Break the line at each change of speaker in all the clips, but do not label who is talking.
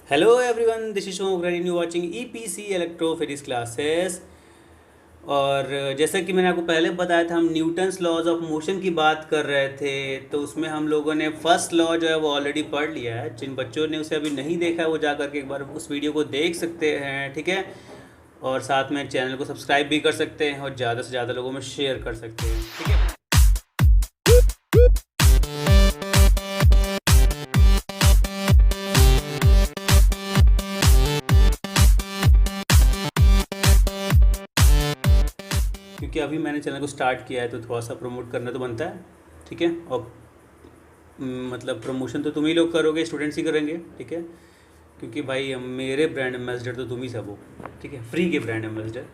Hello everyone, this is Shome you watching EPC electro physics classes. और जैसा कि मैंने आपको पहले बताया था, हम न्यूटन्स लॉज ऑफ मोशन की बात कर रहे थे। तो उसमें हम लोगों ने फर्स्ट लॉ जो है वो ऑलरेडी पढ़ लिया है। जिन बच्चों ने उसे अभी नहीं देखा है वो जा करके एक बार उस वीडियो को देख सकते हैं, ठीक है। और साथ में चैनल को सब्सक्राइब भी कर सकते हैं और ज़्यादा से ज़्यादा लोगों में शेयर कर सकते हैं, ठीक है। क्योंकि अभी मैंने चैनल को स्टार्ट किया है तो थोड़ा सा प्रमोट करना तो बनता है, ठीक है। और मतलब प्रमोशन तो तुम ही लोग करोगे, स्टूडेंट्स ही करेंगे, ठीक है। क्योंकि भाई मेरे ब्रांड एम्बेसडर तो तुम ही सब हो, ठीक है, फ्री के ब्रांड एम्बेसडर।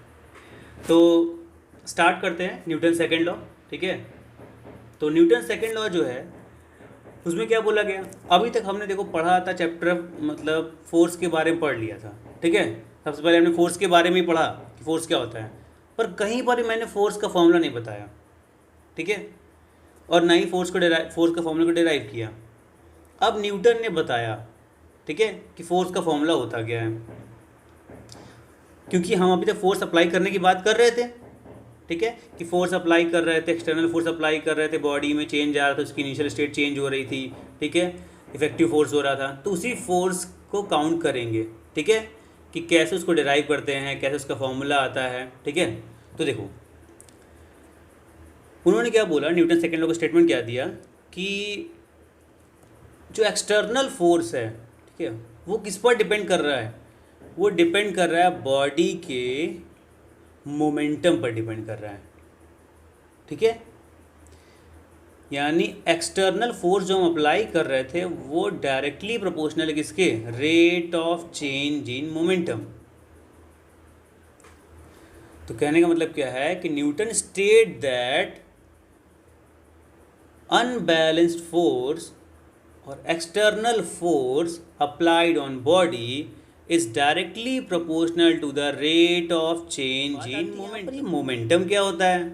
तो स्टार्ट करते हैं न्यूटन सेकेंड लॉ, ठीक है। तो न्यूटन सेकेंड लॉ जो है उसमें क्या बोला गया, अभी तक हमने देखो पढ़ा था चैप्टर, मतलब फोर्स के बारे में पढ़ लिया था, ठीक है। सबसे पहले हमने फोर्स के बारे में ही पढ़ा कि फोर्स क्या होता है, पर कहीं पर भी मैंने फोर्स का फॉर्मूला नहीं बताया, ठीक है। और ना ही फोर्स का फॉर्मूला को डिराइव किया। अब न्यूटन ने बताया, ठीक है, कि फोर्स का फॉर्मूला होता क्या है। क्योंकि हम अभी तक फोर्स अप्लाई करने की बात कर रहे थे, ठीक है, कि फोर्स अप्लाई कर रहे थे, एक्सटर्नल फोर्स अप्लाई कर रहे थे, बॉडी में चेंज आ रहा था, उसकी इनिशियल स्टेट चेंज हो रही थी, ठीक है, इफेक्टिव फोर्स हो रहा था। तो उसी फोर्स को काउंट करेंगे, ठीक है, कि कैसे उसको डिराइव करते हैं, कैसे उसका फॉर्मूला आता है, ठीक है। तो देखो उन्होंने क्या बोला, न्यूटन सेकेंड लॉ का स्टेटमेंट क्या दिया कि जो एक्सटर्नल फोर्स है, ठीक है, वो किस पर डिपेंड कर रहा है, वो डिपेंड कर रहा है बॉडी के मोमेंटम पर डिपेंड कर रहा है, ठीक है। यानी एक्सटर्नल फोर्स जो हम अप्लाई कर रहे थे वो डायरेक्टली प्रोपोर्शनल है किसके, rate of change in momentum. तो कहने का मतलब क्या है कि Newton state that unbalanced force और external force applied on body is directly proportional to the rate of change in momentum. Momentum क्या होता है,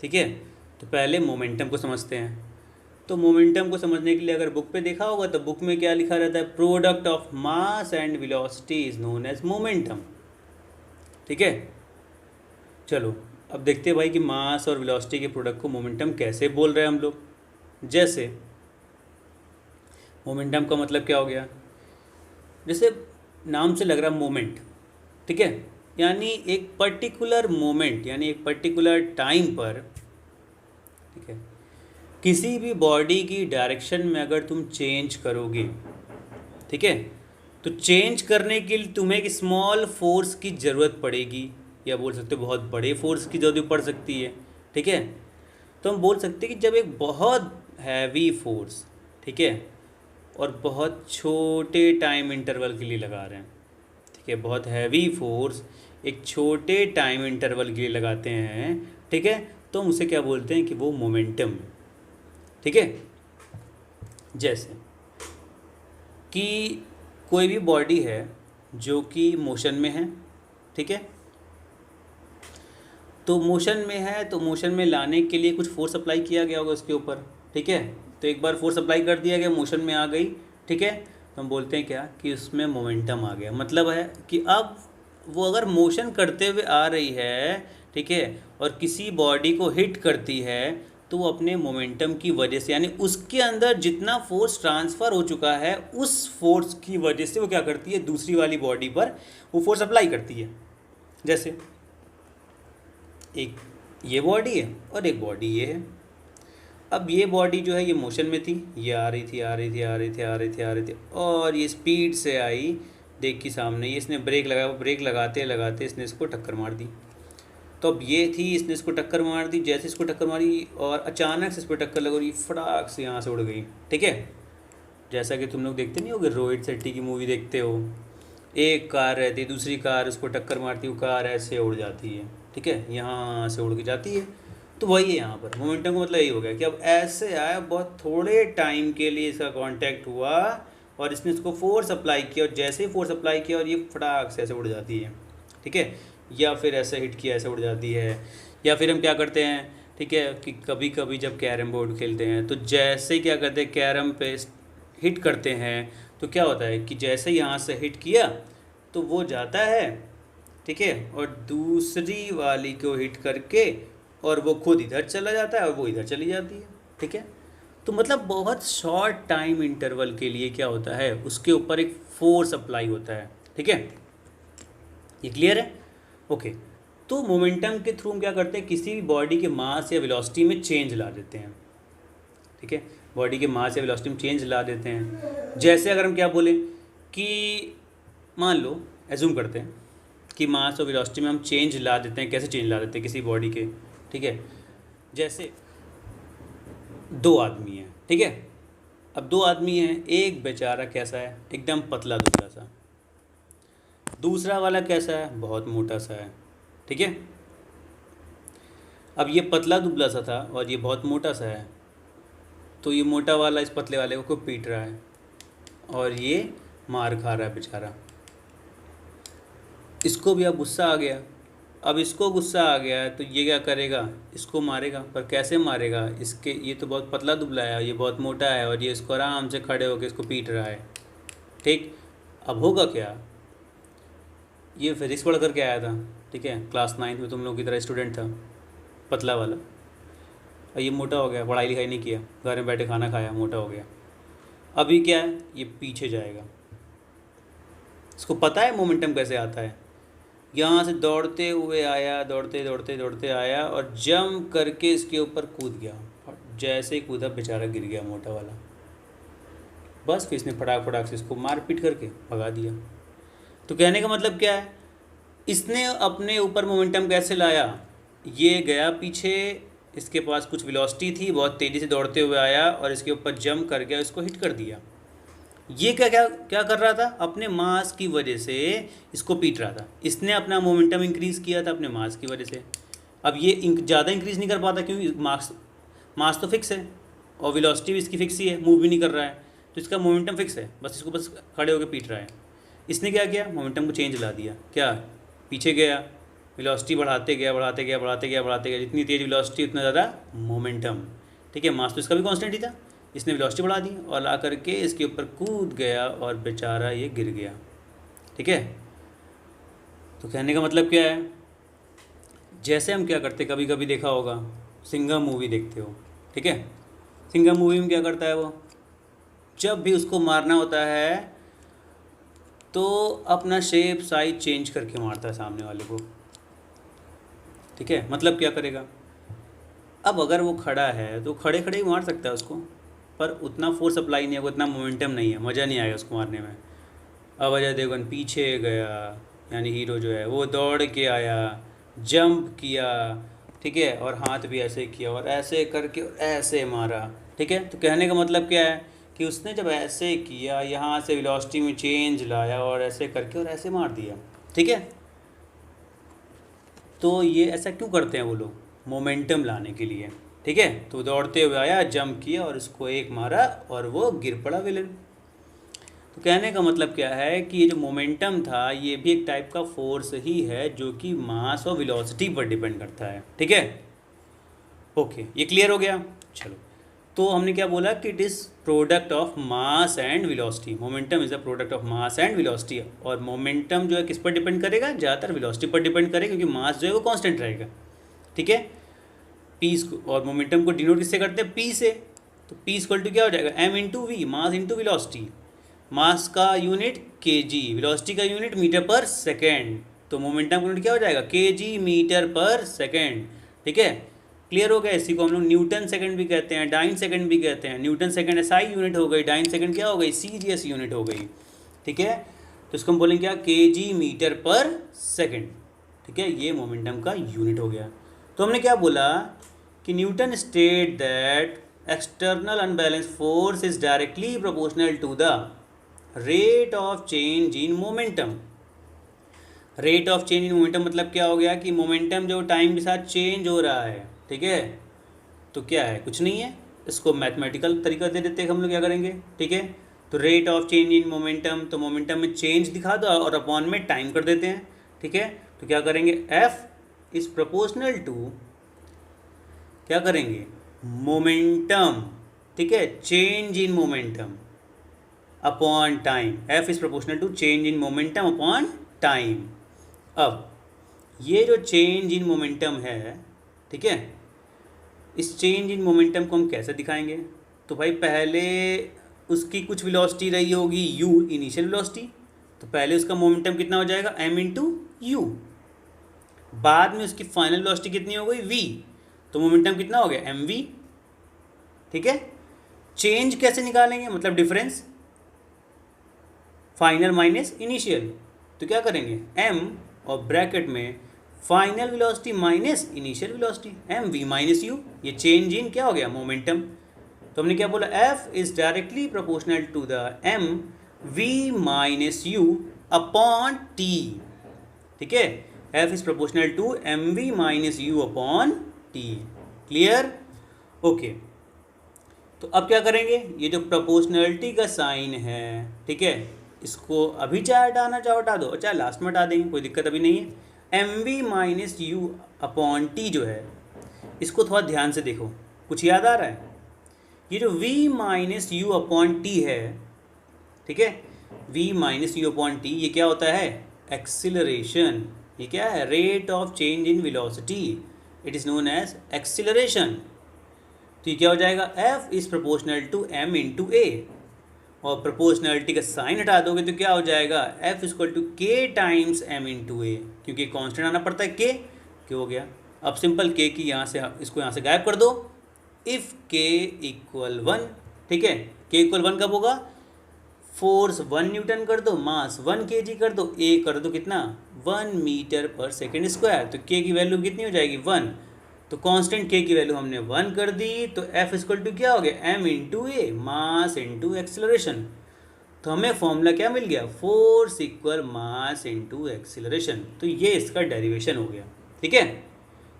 ठीक है। तो पहले मोमेंटम को समझते हैं। तो मोमेंटम को समझने के लिए अगर बुक पे देखा होगा तो बुक में क्या लिखा रहता है, product of mass and velocity is known as momentum, ठीक है। चलो अब देखते हैं भाई कि मास और वेलोसिटी के प्रोडक्ट को मोमेंटम कैसे बोल रहे हैं हम लोग। जैसे मोमेंटम का मतलब क्या हो गया, जैसे नाम से लग रहा है मोमेंट, ठीक है, यानी एक पर्टिकुलर मोमेंट, यानी एक पर्टिकुलर टाइम पर, ठीक है, किसी भी बॉडी की डायरेक्शन में अगर तुम चेंज करोगे, ठीक है, तो चेंज करने के लिए तुम्हें एक स्मॉल फोर्स की ज़रूरत पड़ेगी, या बोल सकते हो बहुत बड़े फोर्स की ज़रूरत पड़ सकती है, ठीक है। तो हम बोल सकते हैं कि जब एक बहुत हैवी फोर्स, ठीक है, और बहुत छोटे टाइम इंटरवल के लिए लगा रहे हैं, ठीक है, बहुत हैवी फोर्स एक छोटे टाइम इंटरवल के लिए लगाते हैं, ठीक है, तो हम उसे क्या बोलते हैं कि वो मोमेंटम है, ठीक है। जैसे कि कोई भी बॉडी है जो कि मोशन में है, ठीक है, तो मोशन में है, तो मोशन में लाने के लिए कुछ फोर्स अप्लाई किया गया होगा उसके ऊपर, ठीक है। तो एक बार फोर्स अप्लाई कर दिया गया, मोशन में आ गई, ठीक है, तो हम बोलते हैं क्या कि उसमें मोमेंटम आ गया। मतलब है कि अब वो अगर मोशन करते हुए आ रही है, ठीक है, और किसी बॉडी को हिट करती है, तो वो अपने मोमेंटम की वजह से, यानी उसके अंदर जितना फोर्स ट्रांसफ़र हो चुका है उस फोर्स की वजह से वो क्या करती है, दूसरी वाली बॉडी पर वो फोर्स अप्लाई करती है। जैसे एक ये बॉडी है और एक बॉडी ये है। अब ये बॉडी जो है ये मोशन में थी, ये आ रही थी आ रही थी आ रही थी आ रही थी आ रही थी, और ये स्पीड से आई, देख की सामने, ये इसने ब्रेक लगाया, ब्रेक लगाते लगाते इसने इसको टक्कर मार दी। तो अब ये थी, इसने इसको टक्कर मार दी, जैसे इसको टक्कर मारी और अचानक से इस पर टक्कर लग रही, फटाक से यहाँ से उड़ गई, ठीक है। जैसा कि तुम लोग देखते नहीं होगे, रोहित शेट्टी की मूवी देखते हो, एक कार रहती है, दूसरी कार उसको टक्कर मारती, वो कार ऐसे उड़ जाती है, ठीक है, यहाँ से उड़ के जाती है। तो वही है यहाँ पर मोमेंटम का मतलब यही हो गया कि अब ऐसे आया, बहुत थोड़े टाइम के लिए इसका कांटेक्ट हुआ और इसने इसको फोर्स अप्लाई किया, और जैसे ही फोर्स अप्लाई किया और ये फटाक से ऐसे उड़ जाती है, ठीक है, या फिर ऐसे हिट किया ऐसे उड़ जाती है। या फिर हम क्या करते हैं, ठीक है, कि कभी कभी जब कैरम बोर्ड खेलते हैं तो जैसे ही क्या करते हैं, कैरम पे हिट करते हैं तो क्या होता है कि जैसे यहाँ से हिट किया तो वो जाता है, ठीक है, और दूसरी वाली को हिट करके और वो खुद इधर चला जाता है और वो इधर चली जाती है, ठीक है। तो मतलब बहुत शॉर्ट टाइम इंटरवल के लिए क्या होता है, उसके ऊपर एक फोर्स अप्लाई होता है, ठीक है। ये क्लियर है? ओके। तो मोमेंटम के थ्रू हम क्या करते हैं, किसी भी बॉडी के मास या वेलोसिटी में चेंज ला देते हैं, ठीक है। बॉडी के मास या वेलोसिटी में चेंज ला देते हैं। जैसे अगर हम क्या बोलें कि मान लो, एज्यूम करते हैं कि मास और वेलोसिटी में हम चेंज ला देते हैं। कैसे चेंज ला देते हैं किसी बॉडी के, ठीक है। जैसे दो आदमी हैं, ठीक है। अब दो आदमी हैं, एक बेचारा कैसा है, एकदम पतला दुबला सा, दूसरा वाला कैसा है, बहुत मोटा सा है, ठीक है। अब ये पतला दुबला सा था और ये बहुत मोटा सा है, तो ये मोटा वाला इस पतले वाले को पीट रहा है और ये मार खा रहा है बेचारा। इसको भी अब गुस्सा आ गया। अब इसको गुस्सा आ गया है तो ये क्या करेगा, इसको मारेगा। पर कैसे मारेगा, इसके ये तो बहुत पतला दुबला है, ये बहुत मोटा है और ये इसको आराम से खड़े होकर इसको पीट रहा है, ठीक। अब होगा क्या, ये फिजिक्स पढ़ करके आया था, ठीक है, क्लास 9 में तुम लोग की तरह स्टूडेंट था, पतला वाला। और ये मोटा हो गया, पढ़ाई लिखाई नहीं किया, घर में बैठे खाना खाया, मोटा हो गया। अभी क्या है, ये पीछे जाएगा। इसको पता है मोमेंटम कैसे आता है। यहाँ से दौड़ते हुए आया, दौड़ते दौड़ते दौड़ते आया और जंप करके इसके ऊपर कूद गया और जैसे ही कूदा बेचारा गिर गया मोटा वाला। बस फिर इसने फटाक फटाक से इसको मार पीट करके भगा दिया। तो कहने का मतलब क्या है, इसने अपने ऊपर मोमेंटम कैसे लाया, ये गया पीछे, इसके पास कुछ वेलोसिटी थी, बहुत तेज़ी से दौड़ते हुए आया और इसके ऊपर जंप कर गया, इसको हिट कर दिया। ये क्या क्या क्या कर रहा था, अपने मास की वजह से इसको पीट रहा था। इसने अपना मोमेंटम इंक्रीज़ किया था अपने मास की वजह से। अब ये ज़्यादा इंक्रीज़ नहीं कर पाता क्योंकि मास तो फिक्स है और वेलोसिटी भी इसकी फिक्स ही है, मूव भी नहीं कर रहा है, तो इसका मोमेंटम फिक्स है, बस इसको बस खड़े होकर पीट रहा है। इसने क्या किया, मोमेंटम को चेंज ला दिया। क्या, पीछे गया, वेलोसिटी बढ़ाते गया बढ़ाते गया बढ़ाते गया बढ़ाते गया, जितनी तेज़ वेलोसिटी उतना ज़्यादा मोमेंटम, ठीक है। मास तो इसका भी कांस्टेंट ही था, इसने वेलोसिटी बढ़ा दी और ला करके इसके ऊपर कूद गया और बेचारा ये गिर गया, ठीक है। तो कहने का मतलब क्या है, जैसे हम क्या करते, कभी कभी देखा होगा, सिंघम मूवी देखते हो, ठीक है। सिंघम मूवी में क्या करता है वो, जब भी उसको मारना होता है तो अपना शेप साइज चेंज करके मारता है सामने वाले को, ठीक है। मतलब क्या करेगा, अब अगर वो खड़ा है तो खड़े खड़े ही मार सकता है उसको, पर उतना फोर्स अप्लाई नहीं है, उतना मोमेंटम नहीं है, मज़ा नहीं आएगा उसको मारने में। अब अजय देवगन पीछे गया, यानी हीरो जो है वो दौड़ के आया, जंप किया, ठीक है, और हाथ भी ऐसे किया और ऐसे करके और ऐसे मारा, ठीक है। तो कहने का मतलब क्या है कि उसने जब ऐसे किया, यहाँ से वेलोसिटी में चेंज लाया और ऐसे करके और ऐसे मार दिया, ठीक है। तो ये ऐसा क्यों करते हैं वो लोग, मोमेंटम लाने के लिए, ठीक है। तो दौड़ते हुए आया, जंप किया और उसको एक मारा और वो गिर पड़ा विलन। तो कहने का मतलब क्या है कि ये जो मोमेंटम था ये भी एक टाइप का फोर्स ही है जो कि मास और वेलोसिटी पर डिपेंड करता है, ठीक है। ओके, ये क्लियर हो गया। चलो, तो हमने क्या बोला कि it is product of mass and velocity. Momentum is a product of mass and velocity. और मोमेंटम जो है किस पर डिपेंड करेगा, ज़्यादातर वेलोसिटी पर डिपेंड करेगा, क्योंकि मास जो है वो कांस्टेंट रहेगा, ठीक है। पी और मोमेंटम को डिनोट किससे करते हैं, पी से। तो पी इक्वल टू क्या हो जाएगा, M into V, mass into velocity. Mass का यूनिट के जी, वेलोसिटी का यूनिट मीटर पर सेकेंड, तो मोमेंटम का यूनिट क्या हो जाएगा, के जी मीटर पर सेकेंड, ठीक है। क्लियर हो गया। इसी को हम लोग न्यूटन सेकंड भी कहते हैं, डाइन सेकंड भी कहते हैं। न्यूटन सेकंड एसआई यूनिट हो गई, डाइन सेकंड क्या हो गई, सीजीएस यूनिट हो गई, ठीक है। तो इसको हम बोलेंगे क्या, के जी मीटर पर सेकेंड, ठीक है। ये मोमेंटम का यूनिट हो गया। तो हमने क्या बोला कि Newton state that external unbalance force is directly proportional to the rate of change in momentum. Rate of change in momentum मतलब क्या हो गया कि मोमेंटम जो टाइम के साथ चेंज हो रहा है, ठीक है। तो क्या है, कुछ नहीं है, इसको मैथमेटिकल तरीका दे देते हैं हम लोग, क्या करेंगे, ठीक है। तो rate of change in momentum, तो मोमेंटम में चेंज दिखा दो और अपॉन में टाइम कर देते हैं, ठीक है। तो क्या करेंगे, एफ इज प्रोपोर्शनल टू, क्या करेंगे, मोमेंटम, ठीक है, change in momentum upon time, F is proportional to change in momentum upon time. अब ये जो चेंज इन मोमेंटम है, ठीक है, इस चेंज इन मोमेंटम को हम कैसे दिखाएंगे? तो भाई पहले उसकी कुछ वेलोसिटी रही होगी u, इनिशियल वेलोसिटी, तो पहले उसका मोमेंटम कितना हो जाएगा m इंटू यू। बाद में उसकी फाइनल वेलोसिटी कितनी हो गई v, तो मोमेंटम कितना हो गया mv। ठीक है, चेंज कैसे निकालेंगे? मतलब डिफरेंस, फाइनल माइनस इनिशियल। तो क्या करेंगे, m और ब्रैकेट में final velocity minus initial velocity, M V minus U. ये चेंज इन क्या हो गया, मोमेंटम। तो हमने क्या बोला, f is directly proportional to the m v minus you upon t। ठीक है, f is proportional to M V minus you upon t। Clear? Okay, तो अब क्या करेंगे, ये जो प्रोपोर्शनलिटी का साइन है, ठीक है, इसको अभी चाहे हटाना चाहो हटा दो, चाहे लास्ट में हटा देंगे, कोई दिक्कत अभी नहीं है। M V minus you upon T जो है, इसको थोड़ा ध्यान से देखो, कुछ याद आ रहा है? ये जो v minus you upon t है, ठीक है, v minus you upon t, ये क्या होता है, एक्सिलरेशन। ये क्या है, rate of change in velocity, it is known as acceleration. तो ये क्या हो जाएगा, f is proportional to m into a, और प्रोपोर्शनलिटी का साइन हटा दोगे तो क्या हो जाएगा, f इक्वल टू के टाइम्स m इंटू ए, क्योंकि कांस्टेंट आना पड़ता है के हो गया। अब सिंपल k की यहाँ से, इसको यहाँ से गायब कर दो। इफ़ k इक्वल 1, ठीक है, k इक्वल 1 कब होगा, फोर्स 1 न्यूटन कर दो, मास 1 kg कर दो, a कर दो कितना, 1 मीटर पर सेकेंड स्क्वायर। तो k की वैल्यू कितनी हो जाएगी, 1। तो कांस्टेंट k की वैल्यू हमने 1 कर दी, तो f इक्वल टू क्या हो गया, m इंटू ए, मास इंटू एक्सिलरेशन। तो हमें फॉर्मूला क्या मिल गया, force equal mass into acceleration. तो ये इसका डेरिवेशन हो गया। ठीक है,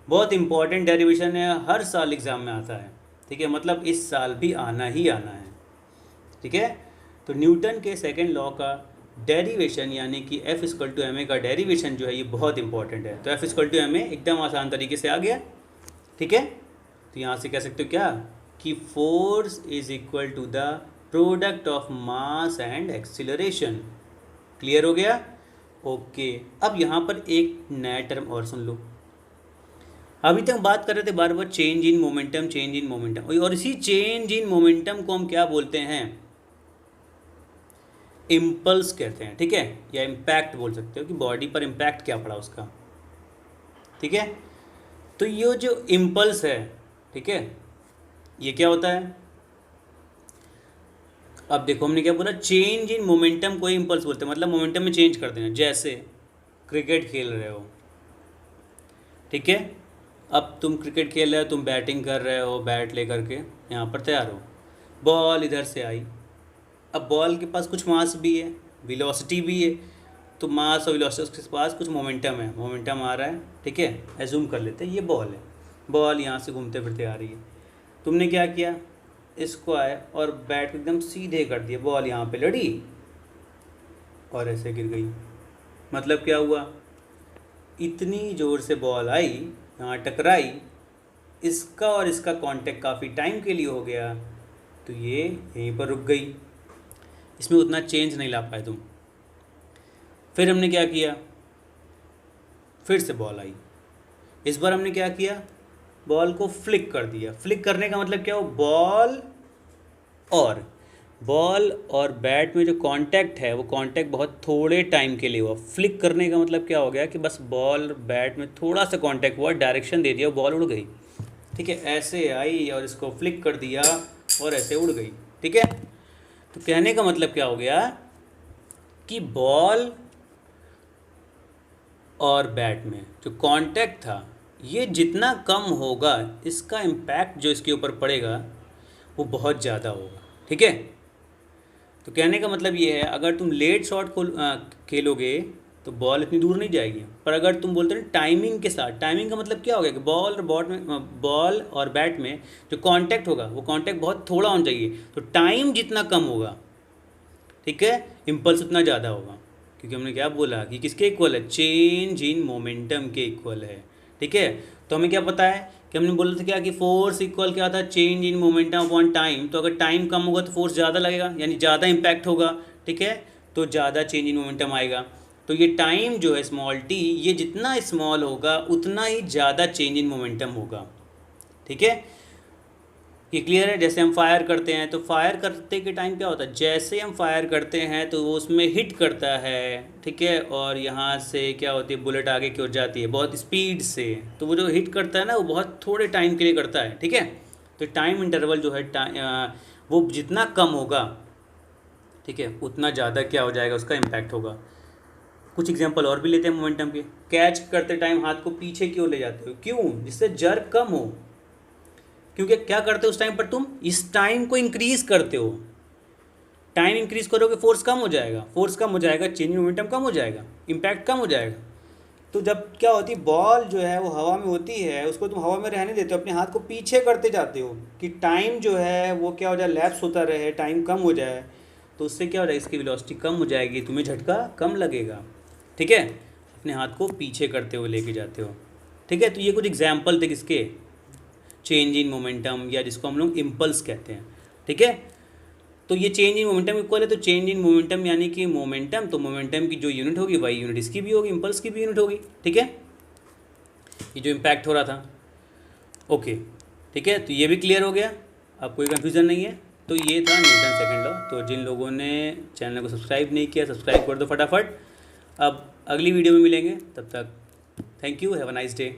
बहुत इंपॉर्टेंट डेरिवेशन है, हर साल एग्ज़ाम में आता है। ठीक है, मतलब इस साल भी आना ही आना है। ठीक है, तो न्यूटन के सेकेंड लॉ का डेरिवेशन यानी कि F equal to M A का डेरिवेशन जो है ये बहुत इंपॉर्टेंट है। तो F equal to M A एकदम आसान तरीके से आ गया। ठीक है, तो यहाँ से कह सकते हो क्या कि force is equal to the product of mass and acceleration. Clear हो गया? ओके, अब यहाँ पर एक नया टर्म और सुन लो। अभी तक बात कर रहे थे बार बार change in momentum, change in momentum, और इसी चेंज इन मोमेंटम को हम क्या बोलते हैं, इम्पल्स कहते हैं। ठीक है, या इम्पैक्ट बोल सकते हो कि बॉडी पर इम्पैक्ट क्या पड़ा उसका। ठीक है, तो ये जो इम्पल्स है, ठीक है, ये क्या होता है, अब देखो हमने क्या बोला, चेंज इन मोमेंटम को इम्पल्स बोलते हैं, मतलब मोमेंटम में चेंज कर देना। जैसे क्रिकेट खेल रहे हो, ठीक है, अब तुम क्रिकेट खेल रहे हो, तुम बैटिंग कर रहे हो, बैट लेकर के यहाँ पर तैयार हो, बॉल इधर से आई। अब बॉल के पास कुछ मास भी है, वेलोसिटी भी है, तो मास और वेलोसिटी के पास कुछ मोमेंटम है, मोमेंटम आ रहा है। ठीक है, एज्यूम कर लेते हैं ये बॉल है, बॉल यहाँ से घूमते फिरते आ रही है। तुमने क्या किया, इसको आए और बैट को एकदम सीधे कर दिया, बॉल यहाँ पे लड़ी और ऐसे गिर गई। मतलब क्या हुआ, इतनी ज़ोर से बॉल आई, यहाँ टकराई, इसका और इसका कांटेक्ट काफ़ी टाइम के लिए हो गया, तो ये यहीं पर रुक गई, इसमें उतना चेंज नहीं ला पाए तुम। फिर हमने क्या किया, फिर से बॉल आई, इस बार हमने क्या किया, बॉल को फ्लिक कर दिया। फ्लिक करने का मतलब क्या हो, बॉल और बैट में जो कांटेक्ट है वो कांटेक्ट बहुत थोड़े टाइम के लिए हुआ। फ्लिक करने का मतलब क्या हो गया कि बस बॉल बैट में थोड़ा सा कांटेक्ट हुआ, डायरेक्शन दे दिया, बॉल उड़ गई। ठीक है, ऐसे आई और इसको फ्लिक कर दिया और ऐसे उड़ गई। ठीक है, तो कहने का मतलब क्या हो गया कि बॉल और बैट में जो कांटेक्ट था ये जितना कम होगा, इसका इम्पैक्ट जो इसके ऊपर पड़ेगा वो बहुत ज़्यादा होगा। ठीक है, तो कहने का मतलब ये है, अगर तुम लेट शॉट खेलोगे तो बॉल इतनी दूर नहीं जाएगी, पर अगर तुम बोलते हो टाइमिंग के साथ, टाइमिंग का मतलब क्या हो गया कि बॉल और बैट में जो कांटेक्ट होगा वो कांटेक्ट बहुत थोड़ा होना चाहिए, तो टाइम जितना कम होगा, ठीक है, इम्पल्स उतना ज़्यादा होगा। क्योंकि हमने क्या बोला कि किसके इक्वल है, चेंज इन मोमेंटम के इक्वल है। ठीक है, तो हमें क्या पता है कि हमने बोला था क्या कि फोर्स इक्वल क्या था, change in momentum upon time. तो अगर टाइम कम होगा तो फोर्स ज़्यादा लगेगा, यानी ज़्यादा इम्पैक्ट होगा, ठीक है, तो ज़्यादा चेंज इन मोमेंटम आएगा। तो ये टाइम जो है स्मॉल टी, ये जितना स्मॉल होगा उतना ही ज़्यादा चेंज इन मोमेंटम होगा, ठीक है। ये क्लियर है। जैसे हम फायर करते हैं तो फायर करते के टाइम क्या होता है, जैसे हम फायर करते हैं तो वो उसमें हिट करता है, ठीक है, और यहाँ से क्या होती है, बुलेट आगे की ओर जाती है बहुत स्पीड से। तो वो जो हिट करता है ना, वो बहुत थोड़े टाइम के लिए करता है, ठीक है। तो टाइम इंटरवल जो है वो जितना कम होगा, ठीक है, उतना ज़्यादा क्या हो जाएगा, उसका इम्पैक्ट होगा। कुछ एग्जांपल और भी लेते हैं मोमेंटम के। कैच करते टाइम हाथ को पीछे की ओर ले जाते हो, क्यों, जिससे जर्क कम हो। क्योंकि क्या करते हो उस टाइम पर, तुम इस टाइम को इंक्रीज करते हो। टाइम इंक्रीज करोगे फोर्स कम हो जाएगा, फोर्स कम हो जाएगा, चेंज मोमेंटम कम हो जाएगा, इम्पैक्ट कम हो जाएगा। तो जब क्या होती है, बॉल जो है वो हवा में होती है, उसको तुम हवा में रहने देते हो, अपने हाथ को पीछे करते जाते हो कि टाइम जो है वो क्या हो जाए, लैप्स होता रहे, टाइम कम हो जाए। तो उससे क्या हो जाएगा, इसकी वेलोसिटी कम हो जाएगी, तुम्हें झटका कम लगेगा, ठीक है। अपने हाथ को पीछे करते हुए लेके जाते हो, ठीक है। तो ये कुछ एग्जाम्पल थे किसके, चेंज इन मोमेंटम, या जिसको हम लोग इम्पल्स कहते हैं, ठीक है। तो ये चेंज इन मोमेंटम इक्वल है, तो चेंज इन मोमेंटम यानी कि मोमेंटम, तो मोमेंटम की जो यूनिट होगी वही यूनिट इसकी भी होगी, इम्पल्स की भी यूनिट होगी, ठीक है। ये जो इम्पैक्ट हो रहा था, ओके, ठीक है। तो ये भी क्लियर हो गया, अब कोई कन्फ्यूज़न नहीं है। तो ये था न्यूटन सेकंड लॉ। तो जिन लोगों ने चैनल को सब्सक्राइब नहीं किया, सब्सक्राइब कर दो फटाफट। अब अगली वीडियो में मिलेंगे, तब तक thank you, have a nice day.